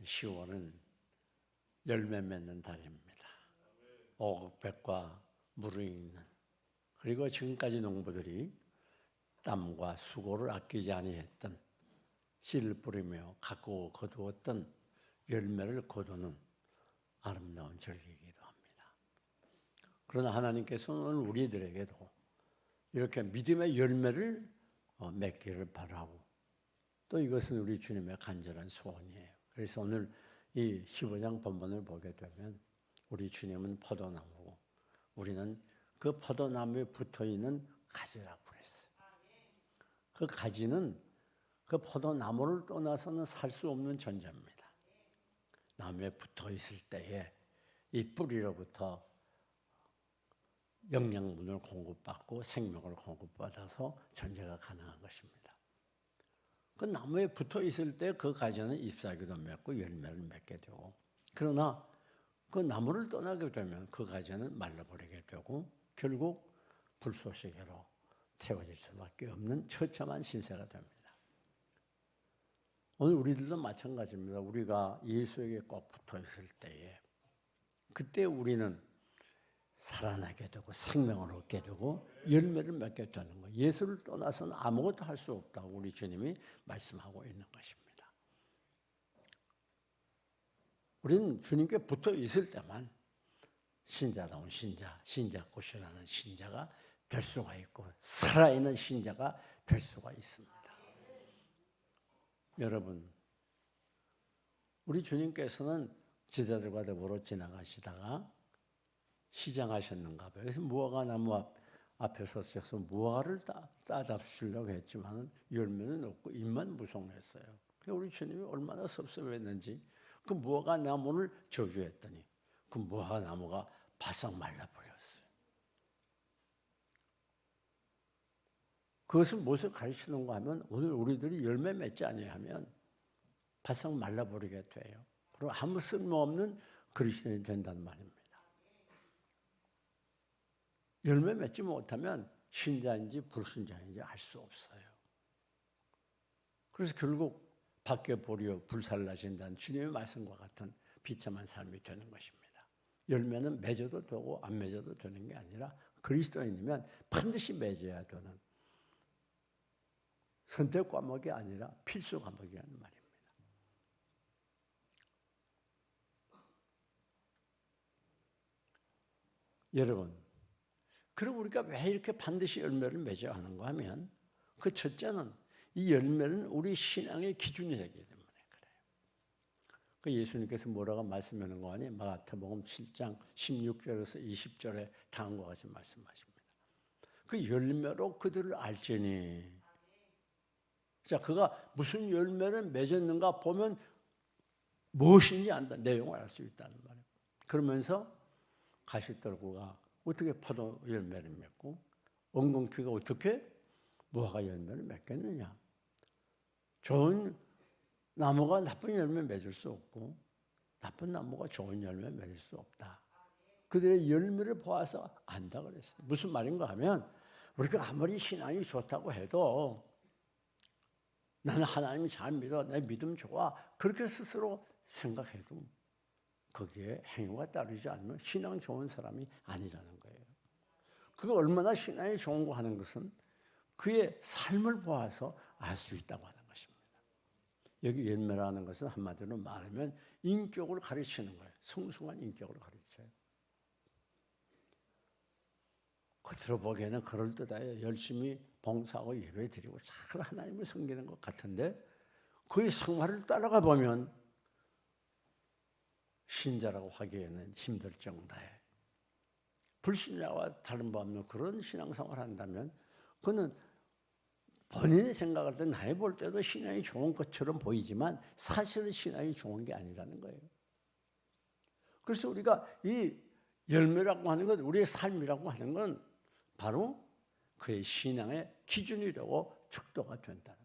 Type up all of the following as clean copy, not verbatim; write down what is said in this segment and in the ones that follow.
10월은 열매 맺는 달입니다. 오곡백과 무르익는, 그리고 지금까지 농부들이 땀과 수고를 아끼지 아니했던, 씨를 뿌리며 가꾸고 거두었던 열매를 거두는 아름다운 절기이기도 합니다. 그러나 하나님께서는 우리들에게도 이렇게 믿음의 열매를 맺기를 바라고, 또 이것은 우리 주님의 간절한 소원이에요. 그래서 오늘 이 15장 본문을 보게 되면 우리 주님은 포도나무고 우리는 그 포도나무에 붙어있는 가지라고 그랬어요. 그 가지는 그 포도나무를 떠나서는 살 수 없는 존재입니다. 나무에 붙어있을 때에 이 뿌리로부터 영양분을 공급받고 생명을 공급받아서 존재가 가능한 것입니다. 그 나무에 붙어 있을 때 그 가지는 잎사귀도 맺고 열매를 맺게 되고, 그러나 그 나무를 떠나게 되면 그 가지는 말라버리게 되고 결국 불쏘시개로 태워질 수밖에 없는 처참한 신세가 됩니다. 오늘 우리들도 마찬가지입니다. 우리가 예수에게 꼭 붙어 있을 때에 그때 우리는 살아나게 되고 생명을 얻게 되고 열매를 맺게 되는 거예요. 예수를 떠나서는 아무것도 할 수 없다고 우리 주님이 말씀하고 있는 것입니다. 우리는 주님께 붙어 있을 때만 신자다운 신자, 신자꽃이라는 신자가 될 수가 있고 살아있는 신자가 될 수가 있습니다. 여러분, 우리 주님께서는 제자들과 더불어 지나가시다가 시장하셨는가 봐요. 그래서 무화과 나무 앞에 서서 무화과를 따잡으시려고 했지만 열매는 없고 잎만 무성했어요. 그래서 우리 주님이 얼마나 섭섭했는지 그 무화과 나무를 저주했더니 그 무화과 나무가 바싹 말라버렸어요. 그것은 무엇을 가르치는가 하면 오늘 우리들이 열매 맺지 아니하면 바싹 말라버리게 돼요. 그리고 아무 쓸모없는 그리스도인이 된다는 말입니다. 열매 맺지 못하면 신자인지 불신자인지 알 수 없어요. 그래서 결국 밖에 보려 불살라진다는 주님의 말씀과 같은 비참한 삶이 되는 것입니다. 열매는 맺어도 되고 안 맺어도 되는 게 아니라 그리스도인이면 반드시 맺어야 되는 선택 과목이 아니라 필수 과목이라는 말입니다. 여러분, 그럼 우리가 왜 이렇게 반드시 열매를 맺어야 하는가 하면 그 첫째는 이 열매는 우리 신앙의 기준이 되기 때문에 그래요. 그 예수님께서 뭐라고 말씀하는 거 아니에요? 마가복음 7장 16절에서 20절에 다음과 같이 말씀하십니다. 그 열매로 그들을 알지니. 자, 그가 무슨 열매를 맺었는가 보면 무엇인지 안다, 내용을 알 수 있다는 말이에요. 그러면서 가시떨구가 어떻게 포도 열매를 맺고 엉겅퀴가 어떻게 무화과 열매를 맺겠느냐. 좋은 나무가 나쁜 열매 맺을 수 없고 나쁜 나무가 좋은 열매 맺을 수 없다. 그들의 열매를 보아서 안다 그랬어요. 무슨 말인가 하면 우리가 아무리 신앙이 좋다고 해도 나는 하나님 잘 믿어, 내 믿음 좋아, 그렇게 스스로 생각해도 거기에 행위가 따르지 않는 신앙 좋은 사람이 아니라는 거예요. 그가 얼마나 신앙이 좋은가 하는 것은 그의 삶을 보아서 알 수 있다고 하는 것입니다. 여기 열매라는 것은 한마디로 말하면 인격을 가르치는 거예요. 성숙한 인격을 가르쳐요. 겉으로 보기에는 그럴듯해요. 열심히 봉사하고 예배드리고 잘 하나님을 섬기는 것 같은데 그의 생활을 따라가 보면 신자라고 하기에는 힘들 정도에 불신자와 다른 바 없는 그런 신앙생활을 한다면 그는 본인이 생각할 때 나이 볼 때도 신앙이 좋은 것처럼 보이지만 사실은 신앙이 좋은 게 아니라는 거예요. 그래서 우리가 이 열매라고 하는 것, 우리의 삶이라고 하는 건 바로 그의 신앙의 기준이 되고 척도가 된다는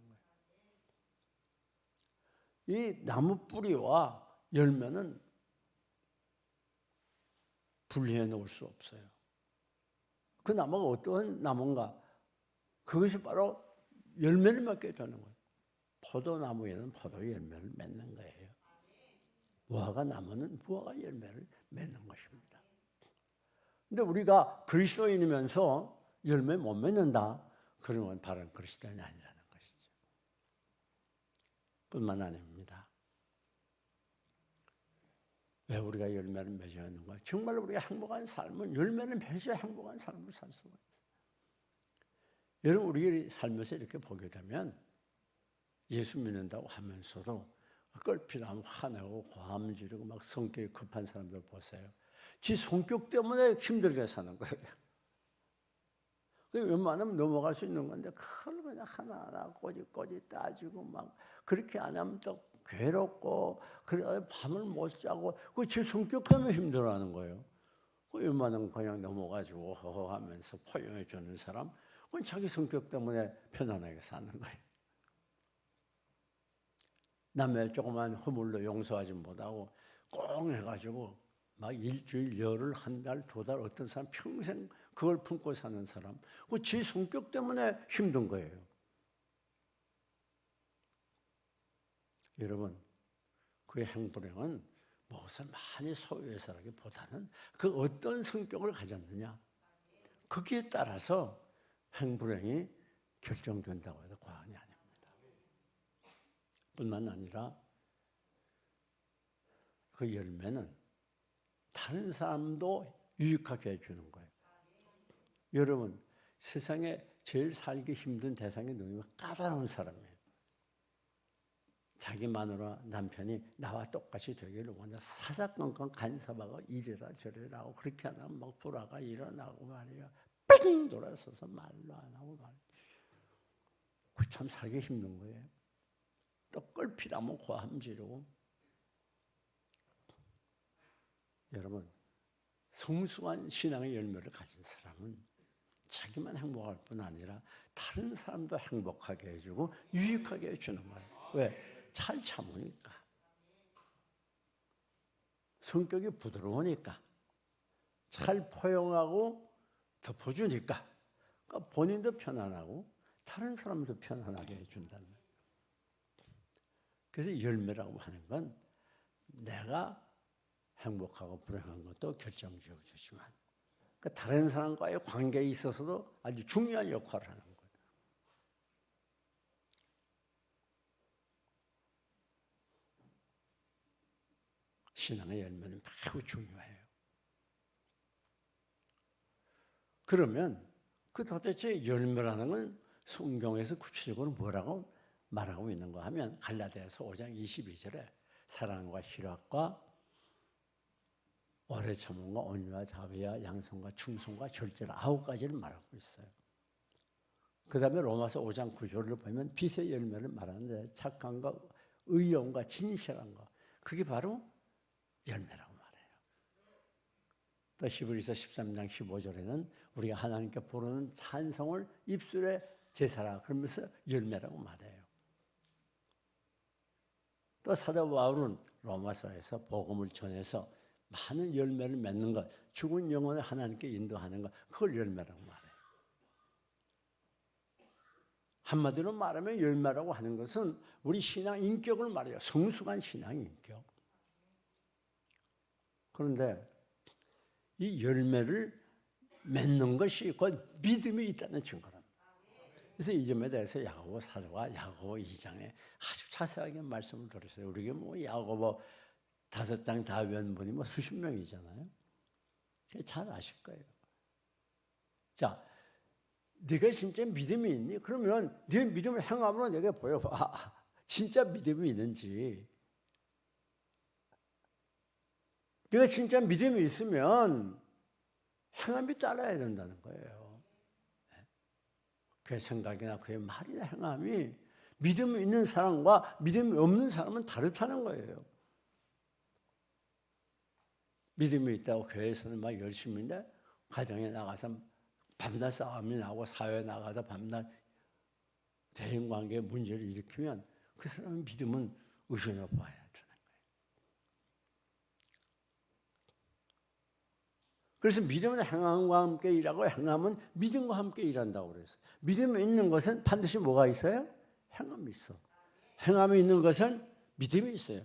거예요. 이 나무 뿌리와 열매는 분리해 놓을 수 없어요. 그 나무가 어떤 나무인가? 그것이 바로 열매를 맺게 되는 거예요. 포도나무에는 포도 열매를 맺는 거예요. 무화과 나무는 무화과 열매를 맺는 것입니다. 근데 우리가 그리스도인이면서 열매 못 맺는다. 그러면 바른 그리스도인이 아니라는 것이죠. 뿐만 아닙니다. 왜 우리가 열매를 맺어야 하는가? 정말 우리가 행복한 삶은 열매를 맺어야 행복한 삶을 살 수가 있어요. 여러분, 우리 살면서 이렇게 보게 되면 예수 믿는다고 하면서도 껄피나면 화내고 고함 지르고 막 성격이 급한 사람들 보세요. 지 성격 때문에 힘들게 사는 거예요. 웬만하면 넘어갈 수 있는 건데 그걸 그냥 하나하나 꼬집꼬집 따지고 막 그렇게 안 하면 또 괴롭고 그래 밤을 못 자고 그 제 성격 때문에 힘들어하는 거예요. 웬만하면 그냥 넘어가지고 허허하면서 포용해 주는 사람, 그건 자기 성격 때문에 편안하게 사는 거예요. 남의 조그만 허물로 용서하지 못하고 꽁 해가지고 막 일주일, 열흘, 한 달, 두 달, 어떤 사람 평생 그걸 품고 사는 사람, 그 지 성격 때문에 힘든 거예요. 여러분, 그의 행불행은 무엇을 많이 소유해서라기보다는 그 어떤 성격을 가졌느냐, 거기에 따라서 행불행이 결정된다고 해도 과언이 아닙니다. 뿐만 아니라 그 열매는 다른 사람도 유익하게 해주는 거예요. 여러분, 세상에 제일 살기 힘든 대상이 누구냐? 까다로운 사람이에요. 자기 마누라 남편이 나와 똑같이 되기를 원해 사사건건 간섭하고 이래라 저래라 하고 그렇게 안 하면 막 불화가 일어나고 말이야. 뺑 돌아서서 말도 안 하고 말이야. 그 참 살기 힘든 거예요. 또 껄피라면 고함 지르고. 여러분, 성숙한 신앙의 열매를 가진 사람은 자기만 행복할 뿐 아니라 다른 사람도 행복하게 해주고 유익하게 해주는 거예요. 왜? 잘 참으니까. 성격이 부드러우니까. 잘 포용하고 덮어주니까. 그러니까 본인도 편안하고 다른 사람도 편안하게 해준다는 거예요. 그래서 열매라고 하는 건 내가 행복하고 불행한 것도 결정지어 주지만 그러니까 다른 사람과의 관계에 있어서도 아주 중요한 역할을 하는 거예요. 신앙의 열매는 매우 중요해요. 그러면 그 도대체 열매라는 건 성경에서 구체적으로 뭐라고 말하고 있는가 하면 갈라디아서 5장 22절에 사랑과 희락과 오래 참음과 온유와 자비와 양성과 충성과 절제를 9가지를 말하고 있어요. 그 다음에 로마서 5장 9절을 보면 빛의 열매를 말하는데 착함과 의로움과 진실함과 그게 바로 열매라고 말해요. 또 히브리서 13장 15절에는 우리가 하나님께 부르는 찬송을 입술에 제사라 그러면서 열매라고 말해요. 또 사도 바울은 로마서에서 복음을 전해서 많은 열매를 맺는 것, 죽은 영혼을 하나님께 인도하는 것, 그걸 열매라고 말해요. 한마디로 말하면 열매라고 하는 것은 우리 신앙 인격을 말해요. 성숙한 신앙 인격. 그런데 이 열매를 맺는 것이 곧 믿음이 있다는 증거랍니다. 그래서 이 점에 대해서 야고보 사도가 야고보 2장에 아주 자세하게 말씀을 들었어요. 우리가 뭐 야고보 5장 다 외운 분이 뭐 수십 명이잖아요. 잘 아실 거예요. 자, 네가 진짜 믿음이 있니? 그러면 네 믿음을 행함으로 내가 보여봐. 진짜 믿음이 있는지. 네가 진짜 믿음이 있으면 행함이 따라야 된다는 거예요. 그의 생각이나 그의 말이나 행함이 믿음이 있는 사람과 믿음이 없는 사람은 다르다는 거예요. 믿음이 있다고 교회에서는 막 열심히인데 가정에 나가서 밤낮 싸움이 나고 사회에 나가서 밤낮 대인관계에 문제를 일으키면 그 사람의 믿음은 의심해 봐야 되는 거예요. 그래서 믿음은 행함과 함께 일하고 행함은 믿음과 함께 일한다고 그랬어요. 믿음이 있는 것은 반드시 뭐가 있어요? 행함이 있어. 행함이 있는 것은 믿음이 있어요.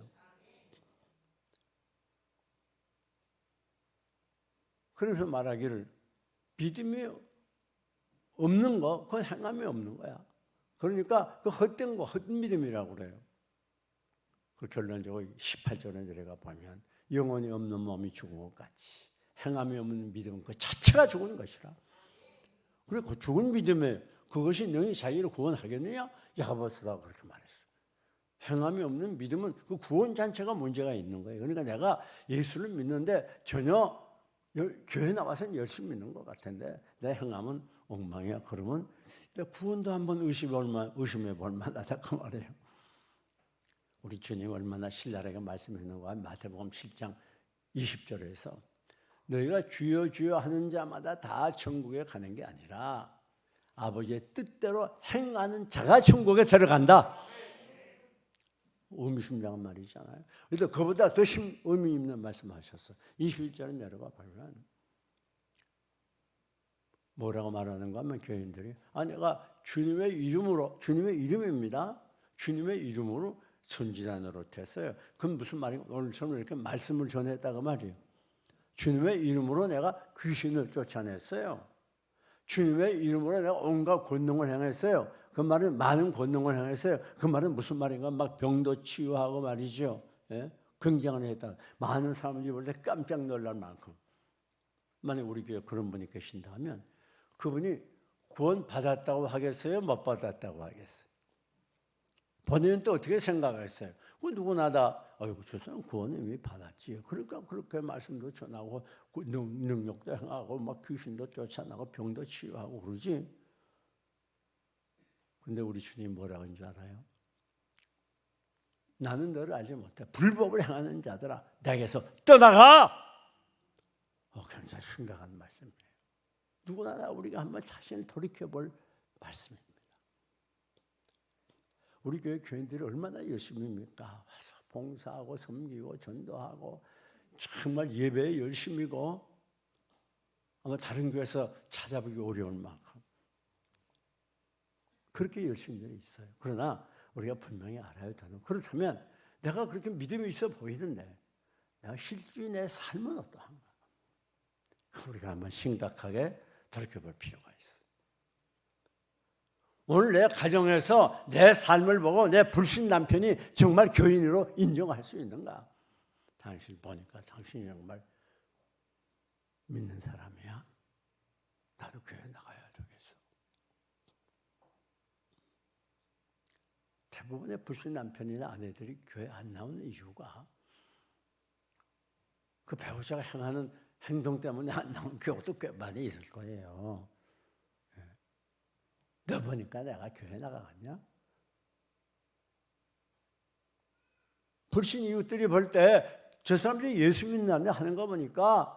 그래서 말하기를 믿음이 없는 거, 그건 행함이 없는 거야. 그러니까 그 헛된 거, 헛믿음이라고 그래요. 그 결론적으로 18절에 내려가 보면 영혼이 없는 몸이 죽은 것 같이 행함이 없는 믿음은 그 자체가 죽은 것이라. 그리고 그 죽은 믿음에 그것이 너희 자기를 구원하겠느냐? 야고보서가 그렇게 말했어요. 행함이 없는 믿음은 그 구원 자체가 문제가 있는 거예요. 그러니까 내가 예수를 믿는데 전혀 교회 나와서는 열심히 믿는 것 같은데 내 행함은 엉망이야. 그러면 구원도 한번 의심해 볼 만하다 그 말이에요. 우리 주님 얼마나 신랄하게 말씀했는가. 마태복음 7장 20절에서 너희가 주여 주여 하는 자마다 다 천국에 가는 게 아니라 아버지의 뜻대로 행하는 자가 천국에 들어간다. 의미심장한 말이잖아요. 그래서 그보다 더 의미 있는 말씀하셨어. 21절에 내려가 보면 뭐라고 말하는가 하면 교인들이 내가 주님의 이름입니다. 주님의 이름으로 선지자 노릇했어요. 그건 무슨 말인가? 오늘처럼 이렇게 말씀을 전했다고 말이에요. 주님의 이름으로 내가 귀신을 쫓아냈어요. 주님의 이름으로 내가 온갖 권능을 행했어요. 그 말은 많은 권능을 행했어요. 그 말은 무슨 말인가? 막 병도 치유하고 말이죠. 예? 굉장히 했다. 많은 사람들이 볼 때 깜짝 놀랄 만큼. 만약 우리 교회에 그런 분이 계신다면 그분이 구원 받았다고 하겠어요? 못 받았다고 하겠어요? 본인은 또 어떻게 생각했어요? 그 누구나 다 저 사람 구원 이미 받았지. 그러니까 그렇게 말씀도 전하고 능력도 행하고 막 귀신도 쫓아나고 병도 치유하고 그러지. 근데 우리 주님 뭐라고 하는 줄 알아요? 나는 너를 알지 못해. 불법을 행하는 자들아 내게서 떠나가. 굉장히 심각한 말씀이에요. 누구나 다 우리가 한번 자신을 돌이켜볼 말씀입니다. 우리 교회 교인들이 얼마나 열심입니까? 봉사하고 섬기고 전도하고 정말 예배에 열심이고 아마 다른 교회에서 찾아보기 어려울 만큼 그렇게 열심히 있어요. 그러나 우리가 분명히 알아야 되는, 그렇다면 내가 그렇게 믿음이 있어 보이는데 내가 실제 내 삶은 어떠한가? 우리가 한번 심각하게 돌이켜볼 필요가 있어요. 오늘 내 가정에서 내 삶을 보고 내 불신 남편이 정말 교인으로 인정할 수 있는가? 당신 보니까 당신이 정말 믿는 사람이야? 나도 교회 나가야 되겠어. 대부분의 불신 남편이나 아내들이 교회 안 나오는 이유가 그 배우자가 행하는 행동 때문에 안 나오는 경우도 꽤 많이 있을 거예요. 너 보니까 내가 교회 나가겠냐? 불신 이웃들이 볼 때 저 사람들이 예수 믿는다는데 하는 거 보니까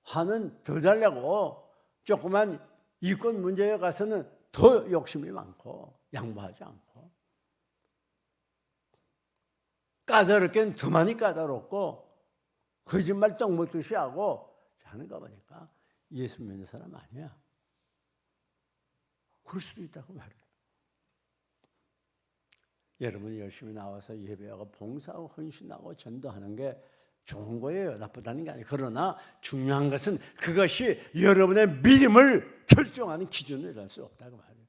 화는 더 달라고 조그만 이권 문제에 가서는 더 욕심이 많고 양보하지 않고 까다롭게는 더 많이 까다롭고 거짓말 떡 먹듯이 하고 하는 거 보니까 예수 믿는 사람 아니야. 그럴 수도 있다고 말해요. 여러분이 열심히 나와서 예배하고 봉사하고 헌신하고 전도하는 게 좋은 거예요. 나쁘다는 게 아니에요. 그러나 중요한 것은 그것이 여러분의 믿음을 결정하는 기준이 될 수 없다고 말해요.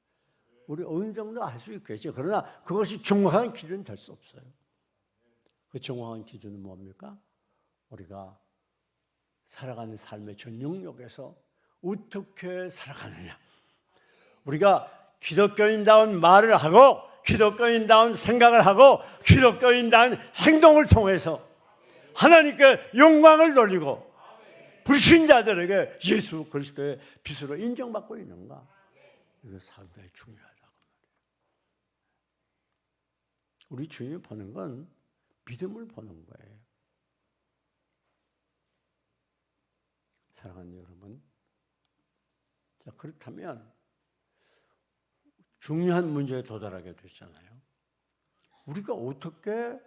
우리 어느 정도 알 수 있겠죠. 그러나 그것이 정확한 기준이 될 수 없어요. 그 정확한 기준은 뭡니까? 우리가 살아가는 삶의 전 영역에서 어떻게 살아가느냐. 우리가 기독교인다운 말을 하고 기독교인다운 생각을 하고 기독교인다운 행동을 통해서 하나님께 영광을 돌리고 불신자들에게 예수 그리스도의 빛으로 인정받고 있는가? 이거 상당히 중요하다고 말이에요. 우리 주님이 보는 건 믿음을 보는 거예요. 사랑하는 여러분, 자 그렇다면 중요한 문제에 도달하게 됐잖아요. 우리가 어떻게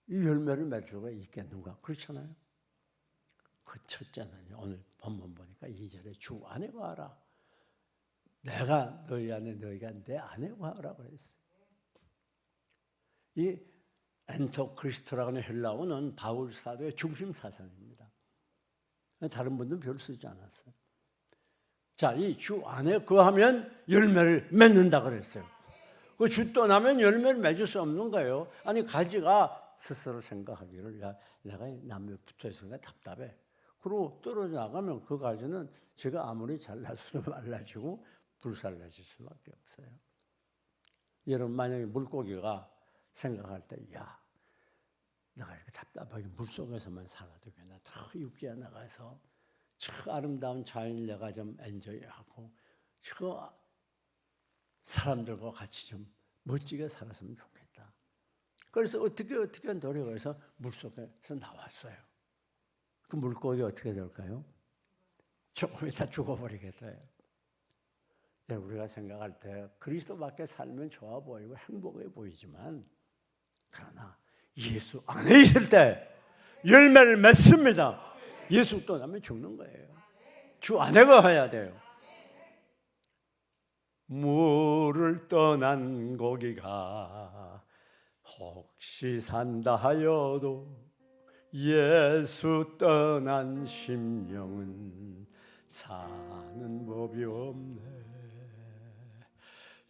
이 열매를 맺을 수가 있겠는가? 그렇잖아요. 그 첫째는요. 오늘 본문 보니까 2절에 주 안에 거하라. 내가 너희 안에 너희가 내 안에 거하라 그랬어요. 이 엔토크리스토라고 하는 헬라어는 바울 사도의 중심 사상입니다. 다른 분들은 별로 쓰지 않았어요. 자, 이 주 안에 거하면 열매를 맺는다 그랬어요. 그 주 떠나면 열매를 맺을 수 없는 거예요. 아니, 가지가 스스로 생각하기를, 야, 내가 나무에 붙어 있으니까 답답해. 그리고 떨어져 나가면 그 가지는 제가 아무리 잘라서도 말라지고 불살라질 수밖에 없어요. 여러분, 만약에 물고기가 생각할 때, 야, 내가 이렇게 답답하게 물속에서만 살아도 그냥 더 육지에 나가서 저 아름다운 자연을 내가 좀 엔조이하고 저 사람들과 같이 좀 멋지게 살았으면 좋겠다. 그래서 어떻게 노력해서 물속에서 나왔어요. 그 물고기 어떻게 될까요? 조금 이따 죽어버리게 돼요. 우리가 생각할 때 그리스도밖에 살면 좋아 보이고 행복해 보이지만, 그러나 예수 안에 있을 때 열매를 맺습니다. 예수 떠나면 죽는 거예요. 주 안에 거해야 돼요. 물을 떠난 고기가 혹시 산다 하여도 예수 떠난 심령은 사는 법이 없네.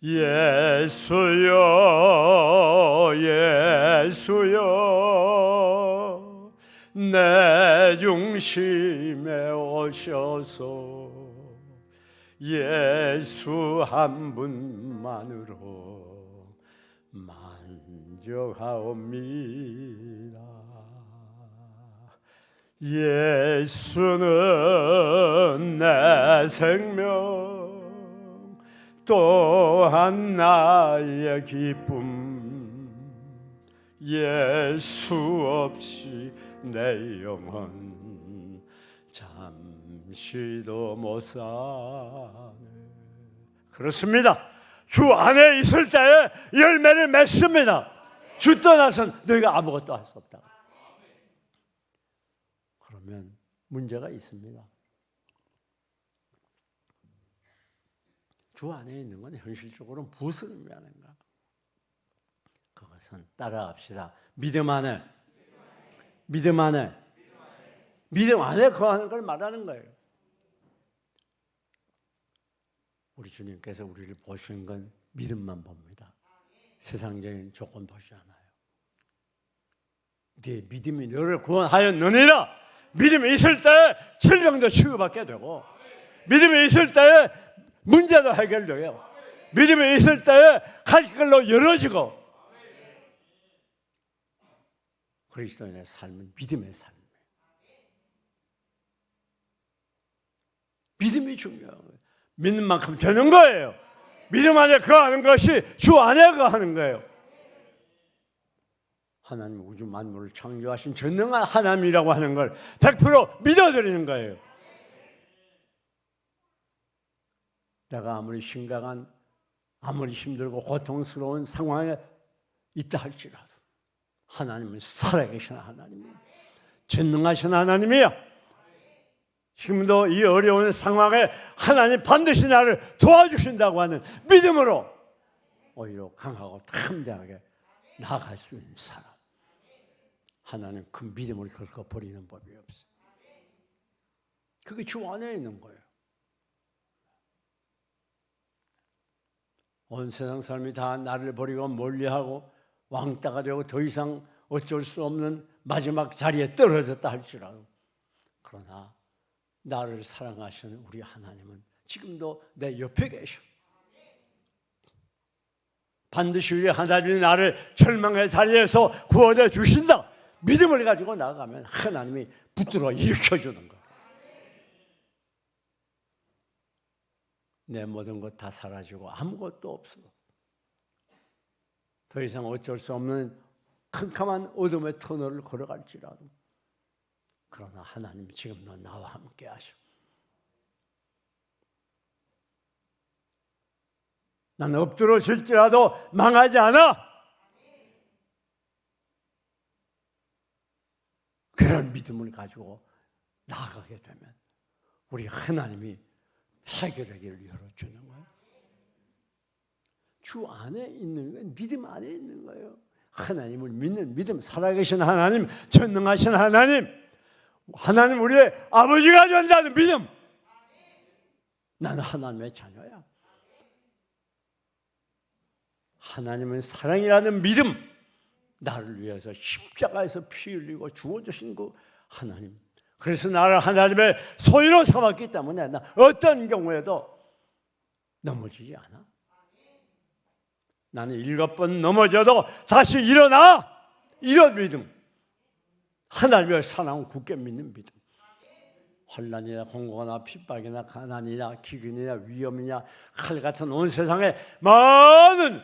예수여 예수여 내 중심에 오셔서 예수 한 분만으로 만족하옵니다. 예수는 내 생명 또한 나의 기쁨. 예수 없이 내 영혼 잠시도 못 사네. 그렇습니다. 주 안에 있을 때에 열매를 맺습니다. 주 떠나서는 너희가 아무것도 할 수 없다. 그러면 문제가 있습니다. 주 안에 있는 건 현실적으로 무엇을 의미하는가? 그것은 따라갑시다. 믿음 안에 거하는 걸 말하는 거예요. 우리 주님께서 우리를 보시는 건 믿음만 봅니다. 세상적인 조건 보지 않아요. 네 믿음이 너를 구원하였느니라. 믿음이 있을 때 질병도 치유받게 되고, 믿음이 있을 때 문제도 해결돼요. 믿음이 있을 때에 갈 길로 열어지고. 그리스도인의 삶은 믿음의 삶이에요. 믿음이 중요한 거예요. 믿는 만큼 되는 거예요. 믿음 안에 거하는 것이 주 안에 거하는 거예요. 하나님 우주 만물을 창조하신 전능한 하나님이라고 하는 걸 100% 믿어드리는 거예요. 내가 아무리 심각한, 아무리 힘들고 고통스러운 상황에 있다 할지라도 하나님은 살아계신 하나님이에요. 전능하신 하나님이야. 지금도 이 어려운 상황에 하나님 반드시 나를 도와주신다고 하는 믿음으로 오히려 강하고 탐대하게 나아갈 수 있는 사람. 하나님 그 믿음을 결코 버리는 법이 없어요. 그게 주 안에 있는 거예요. 온 세상 사람이 다 나를 버리고 멀리하고 왕따가 되고 더 이상 어쩔 수 없는 마지막 자리에 떨어졌다 할지라도, 그러나 나를 사랑하시는 우리 하나님은 지금도 내 옆에 계셔. 반드시 우리 하나님이 나를 절망의 자리에서 구원해 주신다. 믿음을 가지고 나아가면 하나님이 붙들어 일으켜주는 거예요. 내 모든 것 다 사라지고 아무것도 없어. 더 이상 어쩔 수 없는 캄캄한 어둠의 터널을 걸어갈지라도, 그러나 하나님이 지금도 나와 함께 하셔. 나는 엎드러질지라도 망하지 않아. 그런 믿음을 가지고 나아가게 되면 우리 하나님이 해결의 길을 열어주는 거예요. 주 안에 있는 건 믿음 안에 있는 거예요. 하나님을 믿는 믿음, 살아계신 하나님, 전능하신 하나님, 하나님 우리의 아버지가 된다는 믿음. 나는 하나님의 자녀야. 하나님은 사랑이라는 믿음. 나를 위해서 십자가에서 피 흘리고 죽어주신 그 하나님. 그래서 나를 하나님의 소유로 삼았기 때문에 나 어떤 경우에도 넘어지지 않아. 나는 7번 넘어져도 다시 일어나. 이런 믿음. 하나님의 사랑을 굳게 믿는 믿음. 환난이나 공고나 핍박이나 가난이나 기근이나 위험이나 칼 같은 온 세상에 많은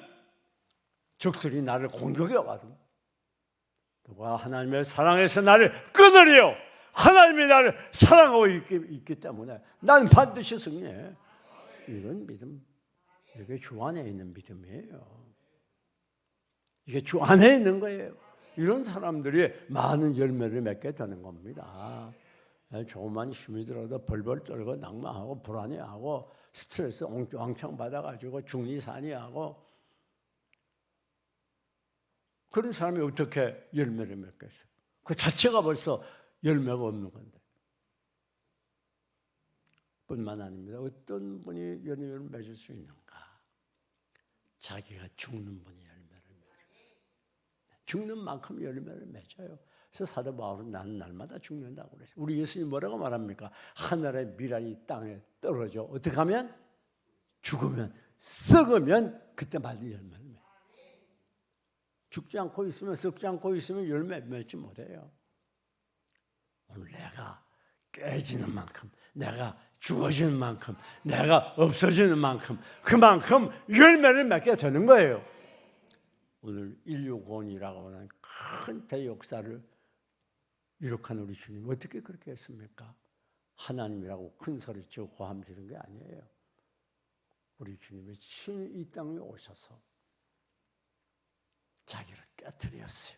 적들이 나를 공격해 와도 누가 하나님의 사랑에서 나를 끊으리요. 하나님이 나를 사랑하고 있기 때문에 난 반드시 승리해. 이런 믿음. 이게 주 안에 있는 믿음이에요. 이게 주 안에 있는 거예요. 이런 사람들이 많은 열매를 맺게 되는 겁니다. 조금만 힘이 들어도 벌벌 떨고 낙마하고 불안해하고 스트레스 왕창 받아가지고 중리산이하고 그런 사람이 어떻게 열매를 맺겠어요? 그 자체가 벌써 열매가 없는 건데. 뿐만 아닙니다. 어떤 분이 열매를 맺을 수 있는가? 자기가 죽는 분이 열매를 맺어요. 죽는 만큼 열매를 맺어요. 그래서 사도 바울은 나는 날마다 죽는다고 그래요. 우리 예수님이 뭐라고 말합니까? 하늘의 미랄이 땅에 떨어져 어떻게 하면? 죽으면, 썩으면 그때 말이 열매를 맺어요. 죽지 않고 있으면, 썩지 않고 있으면 열매 맺지 못해요. 오늘 내가 깨지는 만큼, 내가 죽어지는 만큼, 내가 없어지는 만큼 그만큼 열매를 맺게 되는 거예요. 오늘 인류구원이라고 하는 큰 대역사를 이룩한 우리 주님 어떻게 그렇게 했습니까? 하나님이라고 큰 소리치고 고함 지른 게 아니에요. 우리 주님이 친히 이 땅에 오셔서 자기를 깨뜨렸어요.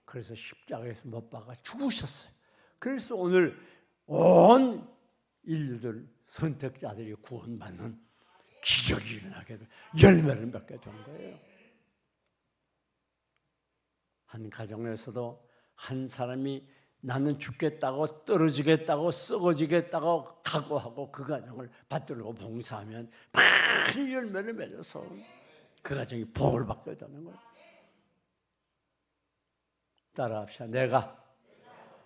그래서 십자가에서 못 박아 죽으셨어요. 그래서 오늘 온 인류들 선택자들이 구원받는 기적이 일어나게 돼 열매를 맺게 된 거예요. 한 가정에서도 한 사람이 나는 죽겠다고 떨어지겠다고 썩어지겠다고 각오하고 그 가정을 받들고 봉사하면 많은 열매를 맺어서 그 가정이 복을 받게 되는 거예요. 따라합시다. 내가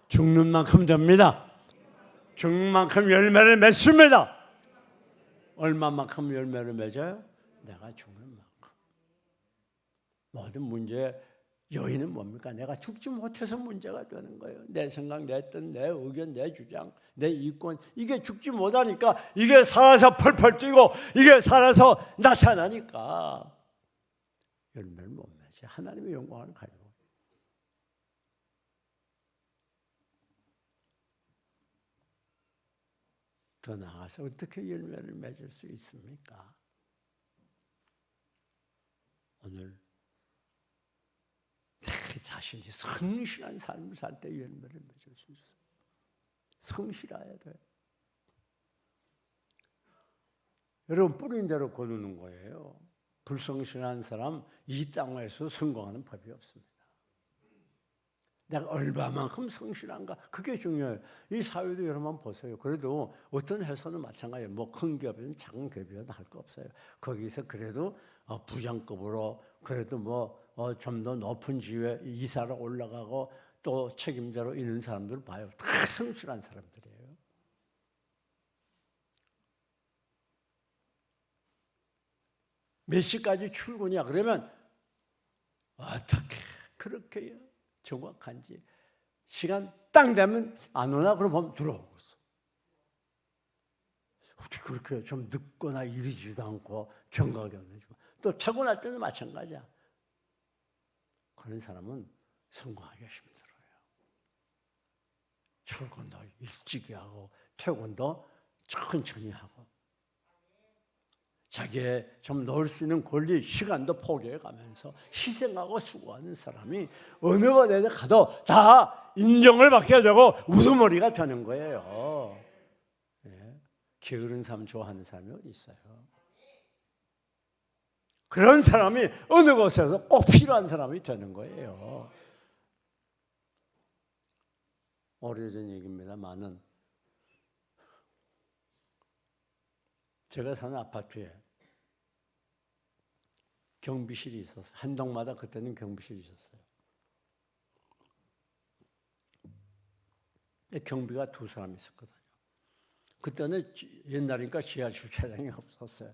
죽는 만큼 됩니다. 죽는 만큼 열매를 맺습니다. 얼마만큼 열매를 맺어요? 내가 죽는 만큼. 모든 문제의 요인은 뭡니까? 내가 죽지 못해서 문제가 되는 거예요. 내 생각, 내 뜻, 내 의견, 내 주장, 내 이권 이게 죽지 못하니까 이게 살아서 펄펄 뛰고 이게 살아서 나타나니까 열매를 못 맺지. 하나님의 영광을 가지고. 더 나아가서 어떻게 열매를 맺을 수 있습니까? 오늘 내 자신이 성실한 삶을 살 때 열매를 맺을 수 있어요. 성실해야 돼. 여러분 뿌린 대로 거두는 거예요. 불성실한 사람 이 땅에서 성공하는 법이 없습니다. 내가 얼마만큼 성실한가 그게 중요해요. 이 사회도 여러분 보세요. 그래도 어떤 회사는 마찬가지예요. 뭐 큰 기업이든 작은 기업이든 할 거 없어요. 거기서 그래도 부장급으로 그래도 뭐 좀 더 높은 지위에 이사로 올라가고 또 책임자로 있는 사람들을 봐요. 다 성실한 사람들이에요. 몇 시까지 출근이야? 그러면 어떻게 그렇게 정확한지 시간 딱 되면 안 오나? 그럼 보면 들어오고 있어. 어떻게 그렇게 좀 늦거나 이르지도 않고 정각이 없는지. 또 퇴근할 때는 마찬가지야. 그런 사람은 성공하기가 힘들어요. 출근도 일찍 하고 퇴근도 천천히 하고 자기의 좀 넣을 수 있는 권리, 시간도 포기해가면서 희생하고 수고하는 사람이 어느 곳에 가도 다 인정을 받게 되고 우두머리가 되는 거예요. 예. 게으른 사람 좋아하는 사람이 어디 있어요? 그런 사람이 어느 곳에서 꼭 필요한 사람이 되는 거예요. 오래전 얘기입니다만은 제가 사는 아파트에 경비실이 있었어요. 한 동마다 그때는 경비실이 있었어요. 경비가 2사람이 있었거든요. 그때는 옛날이니까 지하 주차장이 없었어요.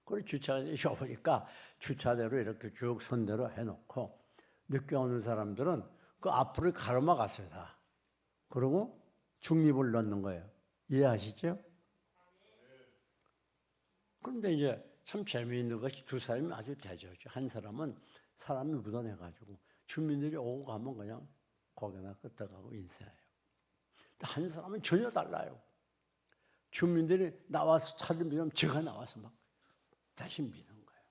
그리고 주차장이 좁으니까 주차대로 이렇게 쭉 선대로 해놓고 늦게 오는 사람들은 그 앞으로 가로막았어요 다. 그리고 중립을 넣는 거예요. 이해하시죠? 그런데 이제 참 재미있는 것이 2사람이 아주 대조죠. 한 사람은 사람이 묻어내가지고 주민들이 오고 가면 그냥 고개나 끄덕하고 인사해요. 한 사람은 전혀 달라요. 주민들이 나와서 차를 밀면 제가 나와서 막 다시 미는 거예요.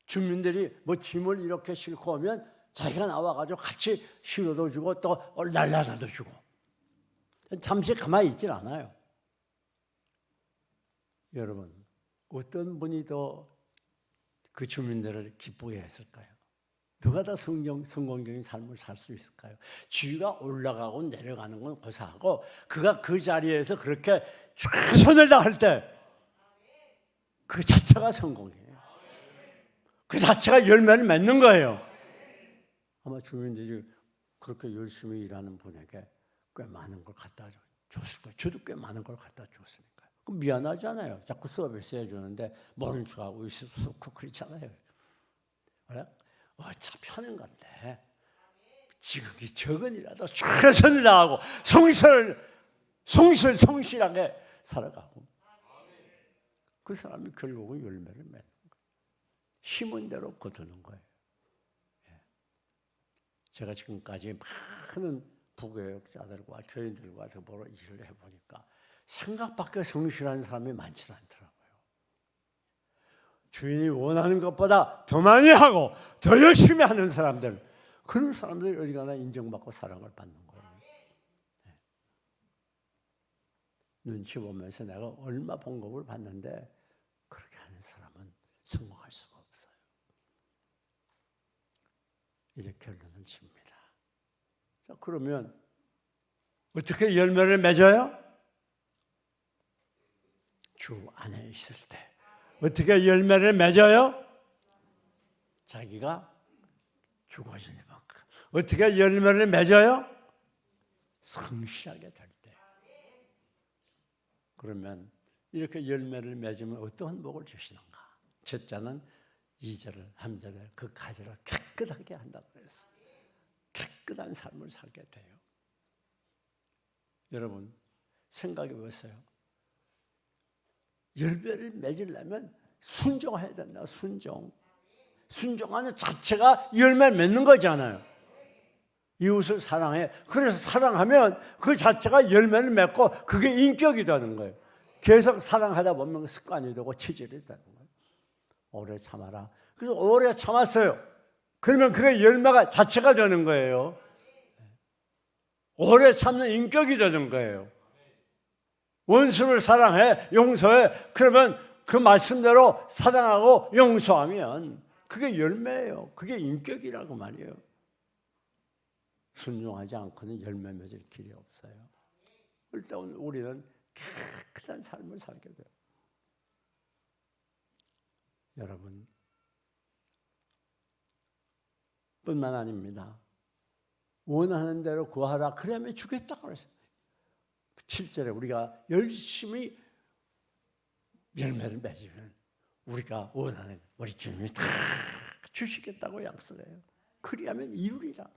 주민들이 뭐 짐을 이렇게 싣고 오면 자기가 나와가지고 같이 실어도 주고 또 날라다도 주고 잠시 가만히 있질 않아요. 여러분, 어떤 분이 더 그 주민들을 기쁘게 했을까요? 누가 더 성공적인 삶을 살 수 있을까요? 지위가 올라가고 내려가는 건 고사하고 그가 그 자리에서 그렇게 최선을 다할 때 그 자체가 성공이에요. 그 자체가 열매를 맺는 거예요. 아마 주민들이 그렇게 열심히 일하는 분에게 꽤 많은 걸 갖다 줬을 거예요. 저도 꽤 많은 걸 갖다 줬으니까요. 그럼 미안하잖아요. 자꾸 서비스 해주는데 모른 척하고 있을 수 없고 그렇잖아요. 그래? 어차피 하는 건데 지극히 적은이라도 최선을 다하고 성실하게 살아가고 그 사람이 결국은 열매를 맺는 거예요. 심은 대로 거두는 거예요. 제가 지금까지 많은 부교육자들과 교인들과 더불어 일을 해보니까 생각밖에 성실한 사람이 많지 않더라고요. 주인이 원하는 것보다 더 많이 하고 더 열심히 하는 사람들, 그런 사람들이 어디가나 인정받고 사랑을 받는 거예요. 눈치 보면서 내가 얼마 봉급을 받는데 그렇게 하는 사람은 성공할 수가 없어요. 이제 결론을 집니다. 자, 그러면 어떻게 열매를 맺어요? 주 안에 있을 때. 어떻게 열매를 맺어요? 자기가 죽어지는 만큼. 어떻게 열매를 맺어요? 성실하게 될 때. 그러면 이렇게 열매를 맺으면 어떠한 복을 주시는가? 첫째는 2절을 3절에 그 가지를 깨끗하게 한다고 그랬어요. 깨끗한 삶을 살게 돼요. 여러분 생각해 보세요. 열매를 맺으려면 순종해야 된다. 순종하는 자체가 열매를 맺는 거잖아요. 이웃을 사랑해. 그래서 사랑하면 그 자체가 열매를 맺고 그게 인격이 되는 거예요. 계속 사랑하다 보면 습관이 되고 체질이 되는 거예요. 오래 참아라. 그래서 오래 참았어요. 그러면 그게 열매가 자체가 되는 거예요. 오래 참는 인격이 되는 거예요. 원수를 사랑해, 용서해. 그러면 그 말씀대로 사랑하고 용서하면 그게 열매예요. 그게 인격이라고 말이에요. 순종하지 않고는 열매 맺을 길이 없어요. 일단 우리는 깨끗한 삶을 살게 돼요. 여러분, 뿐만 아닙니다. 원하는 대로 구하라. 그러면 주겠다고 그랬어요. 7절에 우리가 열심히 열매를 맺으면 우리가 원하는 우리 주님이 다 주시겠다고 약속해요. 그리하면 이루리라.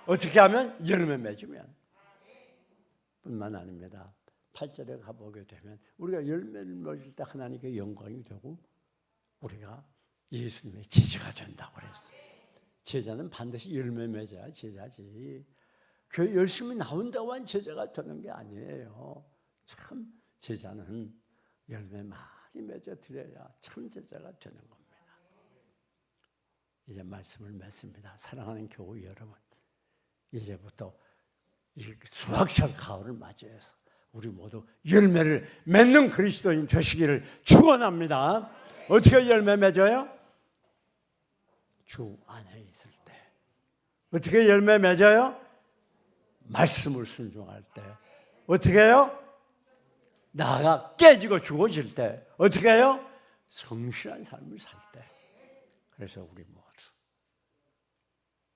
어떻게 하면? 열매 맺으면. 뿐만 아닙니다. 8절에 가보게 되면 우리가 열매를 맺을 때 하나님께 영광이 되고 우리가 예수님의 제자가 된다고 그랬어요. 제자는 반드시 열매 맺어야 제자지. 교회 열심히 나온다고 한 제자가 되는 게 아니에요. 참 제자는 열매 많이 맺어 드려야 참 제자가 되는 겁니다. 이제 말씀을 맺습니다. 사랑하는 교우 여러분, 이제부터 이 수확철 가을을 맞이해서 우리 모두 열매를 맺는 그리스도인 되시기를 축원합니다. 어떻게 열매 맺어요? 주 안에 있을 때. 어떻게 열매 맺어요? 말씀을 순종할 때. 어떻게 해요? 나가 깨지고 죽어질 때. 어떻게 해요? 성실한 삶을 살 때. 그래서 우리 모두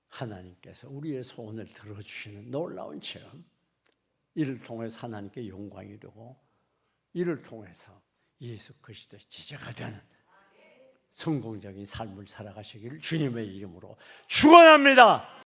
하나님께서 우리의 소원을 들어주시는 놀라운 체험, 이를 통해서 하나님께 영광이 되고 이를 통해서 예수 그리스도의 지체가 되는 성공적인 삶을 살아가시기를 주님의 이름으로 축원합니다.